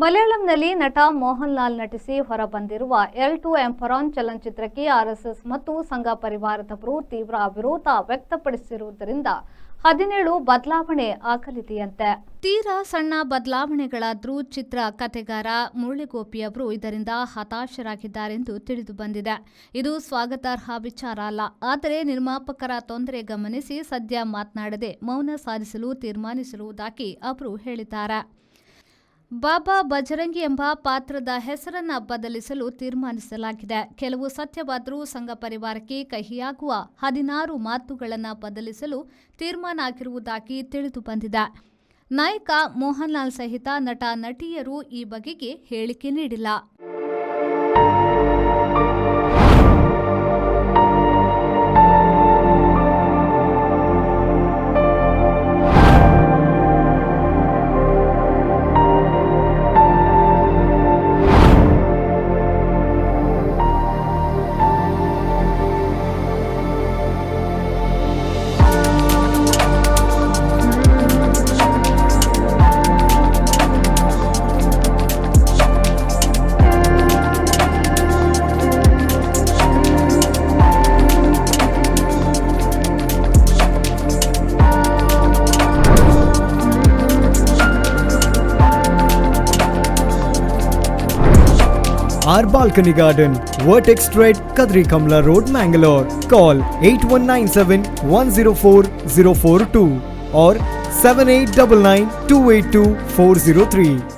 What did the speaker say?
ಮಲಯಾಳಂನಲ್ಲಿ ನಟ Mohan Lal ನಟಿಸಿ ಹೊರಬಂದಿರುವ L two ಎಂಪರಾನ್ ಚಲನಚಿತ್ರಕ್ಕೆ RSS ಮತ್ತು ಸಂಘ ಪರಿವಾರದವರು ತೀವ್ರ ವಿರೋಧ ವ್ಯಕ್ತಪಡಿಸಿರುವುದರಿಂದ 17 ಬದಲಾವಣೆ ಆಗಲಿದೆಯಂತೆ. ತೀರಾ ಸಣ್ಣ ಬದಲಾವಣೆಗಳಾದರೂ ಚಿತ್ರ ಕಥೆಗಾರ ಮುರಳಿಗೋಪಿ ಅವರು ಇದರಿಂದ ಹತಾಶರಾಗಿದ್ದಾರೆಂದು ತಿಳಿದು ಬಂದಿದೆ. ಇದು ಸ್ವಾಗತಾರ್ಹ ವಿಚಾರ ಅಲ್ಲ. ಆದರೆ ನಿರ್ಮಾಪಕರ ತೊಂದರೆ ಗಮನಿಸಿ ಸದ್ಯ ಮಾತನಾಡದೆ ಮೌನ ಸಾಧಿಸಲು ತೀರ್ಮಾನಿಸಿರುವುದಾಗಿ ಅವರು ಹೇಳಿದ್ದಾರೆ. ಬಾಬಾ ಬಜರಂಗಿ ಎಂಬ ಪಾತ್ರದ ಹೆಸರನ್ನ ಬದಲಿಸಲು ತೀರ್ಮಾನಿಸಲಾಗಿದೆ. ಕೆಲವು ಸತ್ಯವಾದರೂ ಸಂಘ ಪರಿವಾರಕ್ಕೆ ಕಹಿಯಾಗುವ 16 ಮಾತುಗಳನ್ನು ಬದಲಿಸಲು ತೀರ್ಮಾನ ಆಗಿರುವುದಾಗಿ ತಿಳಿದು ಬಂದಿದೆ. ನಾಯಕ ಮೋಹನ್ ಲಾಲ್ ಸಹಿತ ನಟ ನಟಿಯರು ಈ ಬಗೆಗೆ ಹೇಳಿಕೆ ನೀಡಿಲ್ಲ. Our Balcony Garden, Vertex Street, Kadri Kamla Road, Mangalore. Call 8197 104 042 or 7899 282 403.